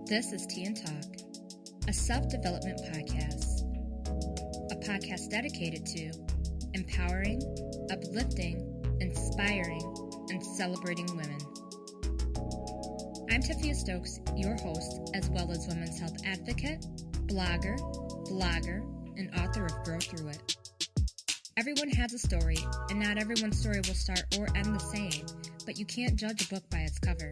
This is Tea and Talk, a self-development podcast. A podcast dedicated to empowering, uplifting, inspiring, and celebrating women. I'm Tafieastokes, your host, as well as women's health advocate, blogger, vlogger, and author of Grow Through It. Everyone has a story, and not everyone's story will start or end the same, but you can't judge a book by its cover.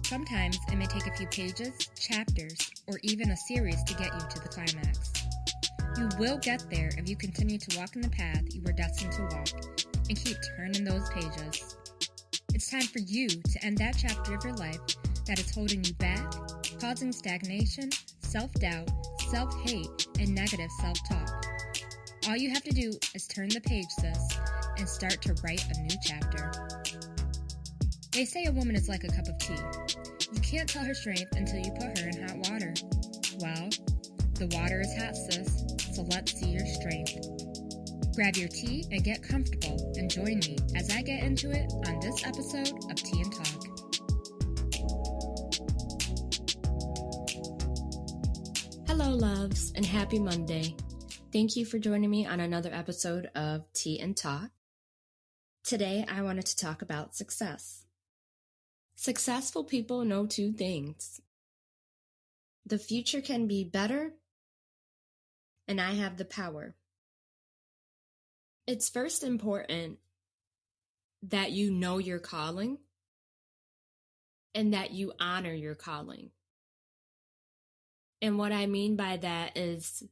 Sometimes it may take a few pages, chapters, or even a series to get you to the climax. You will get there if you continue to walk in the path you were destined to walk and keep turning those pages. It's time for you to end that chapter of your life that is holding you back, causing stagnation, self-doubt, self-hate, and negative self-talk. All you have to do is turn the page, sis, and start to write a new chapter. They say a woman is like a cup of tea. You can't tell her strength until you put her in hot water. Well, the water is hot, sis, so let's see your strength. Grab your tea and get comfortable and join me as I get into it on this episode of Tea and Talk. Hello, loves, and happy Monday. Thank you for joining me on another episode of Tea and Talk. Today, I wanted to talk about success. Successful people know two things. The future can be better, and I have the power. It's first important that you know your calling and that you honor your calling. And what I mean by that is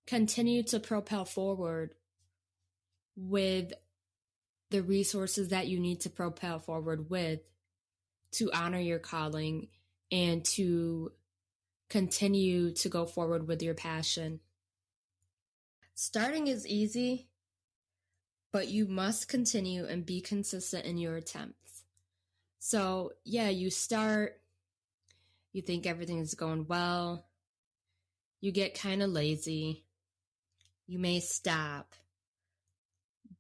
continue to propel forward with the resources that you need to propel forward with to honor your calling and to continue to go forward with your passion. Starting is easy, but you must continue and be consistent in your attempts. So, you start, you think everything is going well, you get kind of lazy, you may stop,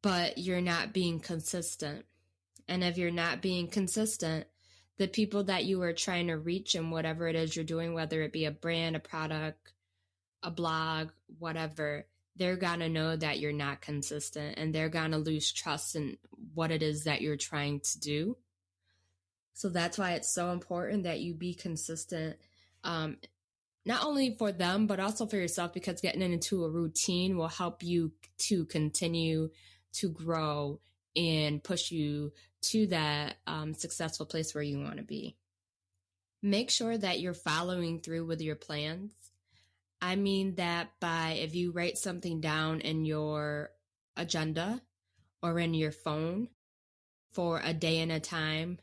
but you're not being consistent. And if you're not being consistent, the people that you are trying to reach in whatever it is you're doing, whether it be a brand, a product, a blog, whatever, they're going to know that you're not consistent and they're going to lose trust in what it is that you're trying to do. So that's why it's so important that you be consistent, not only for them, but also for yourself, because getting into a routine will help you to continue to grow and push you to that successful place where you want to be. Make sure that you're following through with your plans. I mean that by if you write something down in your agenda or in your phone for a day and a time,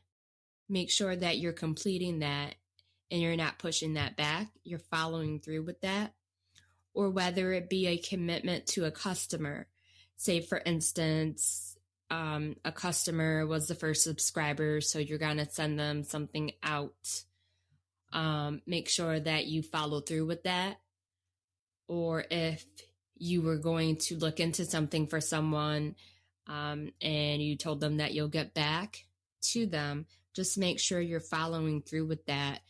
make sure that you're completing that and you're not pushing that back. You're following through with that. Or whether it be a commitment to a customer. Say, for instance, a customer was the first subscriber, so you're going to send them something out. Make sure that you follow through with that. Or if you were going to look into something for someone and you told them that you'll get back to them, just make sure you're following through with that.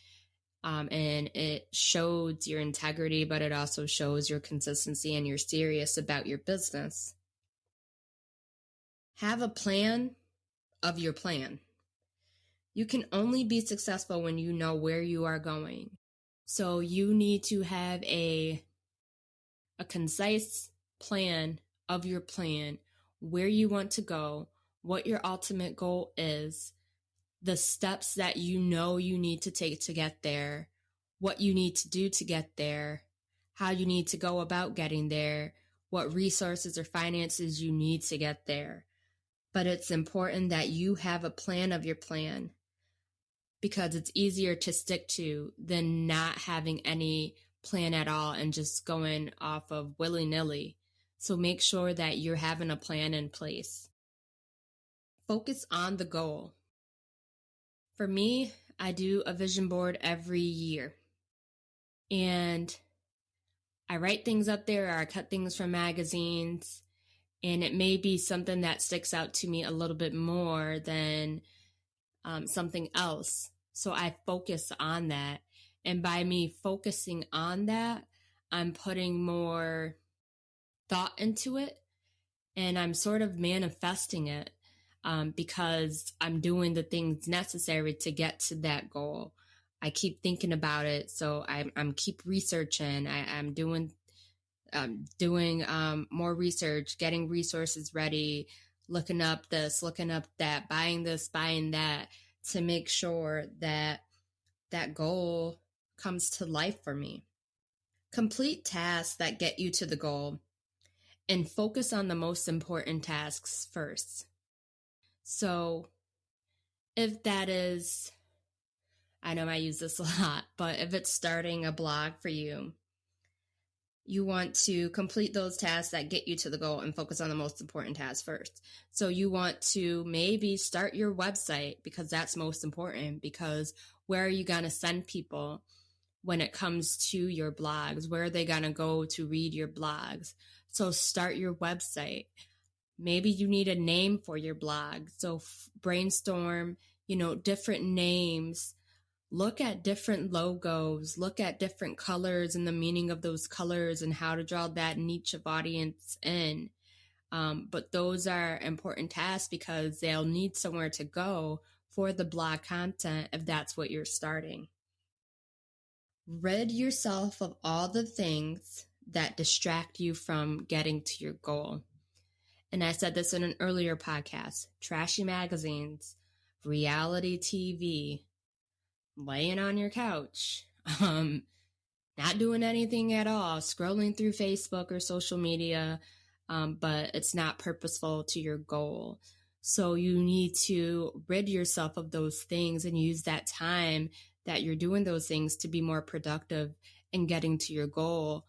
And it shows your integrity, but it also shows your consistency and you're serious about your business. Have a plan of your plan. You can only be successful when you know where you are going. So you need to have a concise plan of your plan, where you want to go, what your ultimate goal is, the steps that you know you need to take to get there, what you need to do to get there, how you need to go about getting there, what resources or finances you need to get there. But it's important that you have a plan of your plan because it's easier to stick to than not having any plan at all and just going off of willy-nilly. So make sure that you're having a plan in place. Focus on the goal. For me, I do a vision board every year. And I write things up there or I cut things from magazines. And it may be something that sticks out to me a little bit more than something else. So I focus on that. And by me focusing on that, I'm putting more thought into it, and I'm sort of manifesting it, because I'm doing the things necessary to get to that goal. I keep thinking about it, so I'm keep researching. I'm doing more research, getting resources ready, looking up this, looking up that, buying this, buying that, to make sure that that goal comes to life for me. Complete tasks that get you to the goal and focus on the most important tasks first. So if that is, I know I use this a lot, but if it's starting a blog for you, you want to complete those tasks that get you to the goal and focus on the most important tasks first. So you want to maybe start your website, because that's most important, because where are you going to send people when it comes to your blogs? Where are they going to go to read your blogs? So start your website. Maybe you need a name for your blog. So brainstorm, different names. Look at different logos. Look at different colors and the meaning of those colors and how to draw that niche of audience in. But those are important tasks because they'll need somewhere to go for the blog content if that's what you're starting. Rid yourself of all the things that distract you from getting to your goal. And I said this in an earlier podcast: trashy magazines, reality TV, laying on your couch, not doing anything at all, scrolling through Facebook or social media, but it's not purposeful to your goal. So you need to rid yourself of those things and use that time that you're doing those things to be more productive in getting to your goal.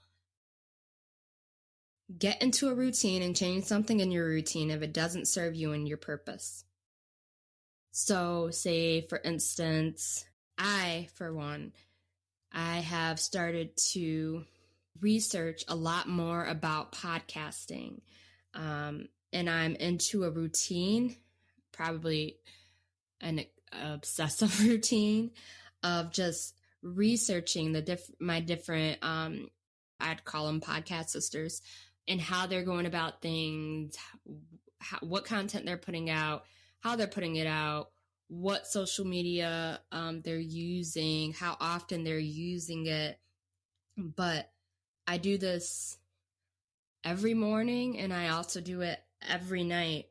Get into a routine and change something in your routine if it doesn't serve you and your purpose. So say, for instance, for one, I have started to research a lot more about podcasting. And I'm into a routine, probably an obsessive routine, of just researching my different, I'd call them podcast sisters, and how they're going about things, what content they're putting out, how they're putting it out, what social media they're using, how often they're using it. But I do this every morning, and I also do it every night.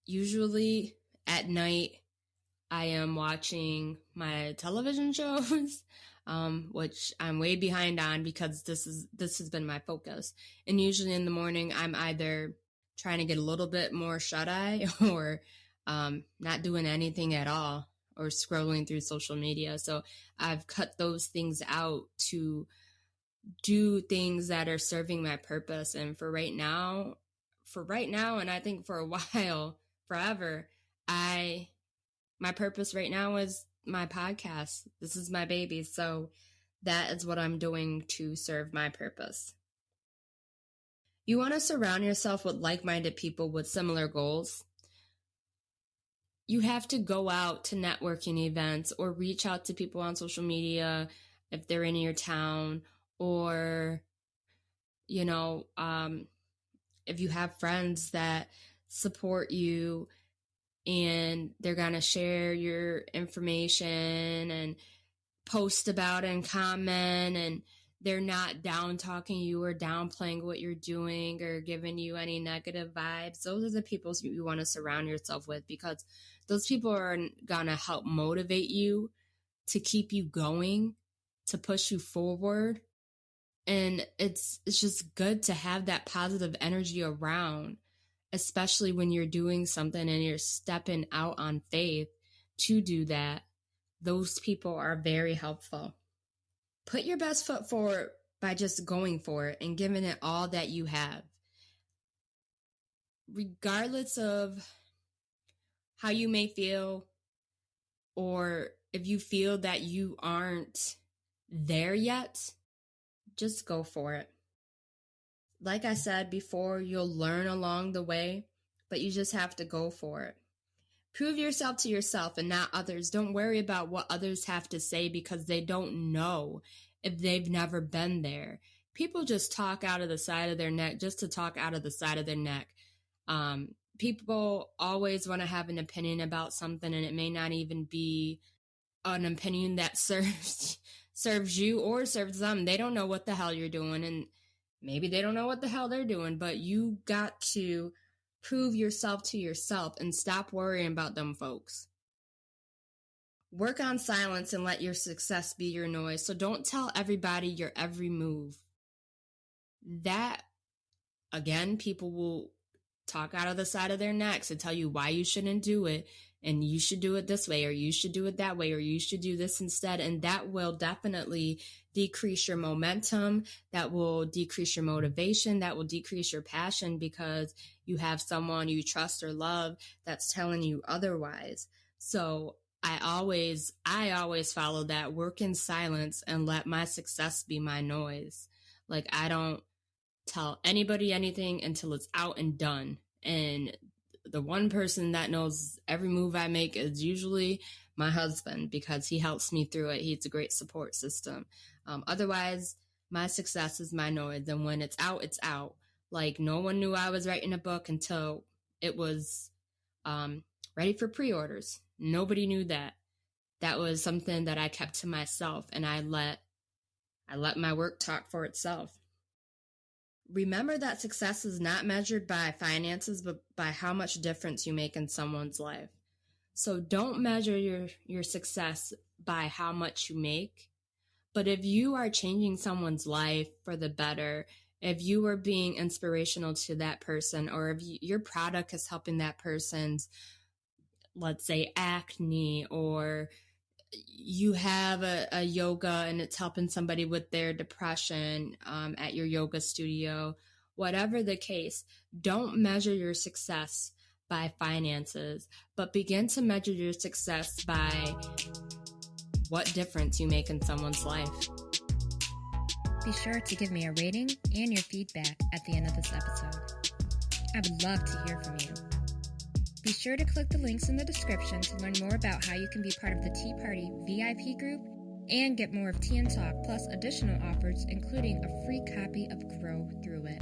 Usually at night, I am watching my television shows, which I'm way behind on because this has been my focus. And usually in the morning, I'm either trying to get a little bit more shut-eye or not doing anything at all, or scrolling through social media. So I've cut those things out to do things that are serving my purpose. And for right now, and I think for a while, forever, my purpose right now is my podcast. This is my baby. So that is what I'm doing to serve my purpose. You want to surround yourself with like-minded people with similar goals. You have to go out to networking events or reach out to people on social media if they're in your town, or, if you have friends that support you and they're going to share your information and post about it and comment, and they're not down talking you or downplaying what you're doing or giving you any negative vibes. Those are the people you want to surround yourself with, because those people are going to help motivate you, to keep you going, to push you forward. And it's just good to have that positive energy around, especially when you're doing something and you're stepping out on faith to do that. Those people are very helpful. Put your best foot forward by just going for it and giving it all that you have. Regardless of how you may feel, or if you feel that you aren't there yet, just go for it. Like I said before, you'll learn along the way, but you just have to go for it. Prove yourself to yourself and not others. Don't worry about what others have to say because they don't know if they've never been there. People just talk out of the side of their neck just to talk out of the side of their neck. People always want to have an opinion about something, and it may not even be an opinion that serves you or serves them. They don't know what the hell you're doing, and maybe they don't know what the hell they're doing, but you got to prove yourself to yourself and stop worrying about them folks. Work on silence and let your success be your noise. So don't tell everybody your every move. That, again, people will talk out of the side of their necks and tell you why you shouldn't do it, and you should do it this way, or you should do it that way, or you should do this instead. And that will definitely decrease your momentum. That will decrease your motivation. That will decrease your passion because you have someone you trust or love that's telling you otherwise. So I always follow that. Work in silence and let my success be my noise. Like, I don't tell anybody anything until it's out and done. And the one person that knows every move I make is usually my husband, because he helps me through it. He's a great support system. Otherwise, my success is my noise. And when it's out, it's out. Like, no one knew I was writing a book until it was ready for pre-orders. Nobody knew that. That was something that I kept to myself, and I let my work talk for itself. Remember that success is not measured by finances, but by how much difference you make in someone's life. So don't measure your success by how much you make. But if you are changing someone's life for the better, if you are being inspirational to that person, or if your product is helping that person's, let's say, acne, or you have a yoga and it's helping somebody with their depression at your yoga studio, whatever the case, don't measure your success by finances, but begin to measure your success by what difference you make in someone's life. Be sure to give me a rating and your feedback at the end of this episode. I would love to hear from you. Be sure to click the links in the description to learn more about how you can be part of the Tea Party VIP group and get more of Tea and Talk, plus additional offers, including a free copy of Grow Through It.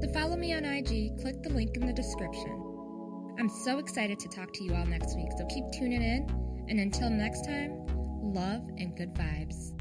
To follow me on IG, click the link in the description. I'm so excited to talk to you all next week, so keep tuning in, and until next time, love and good vibes.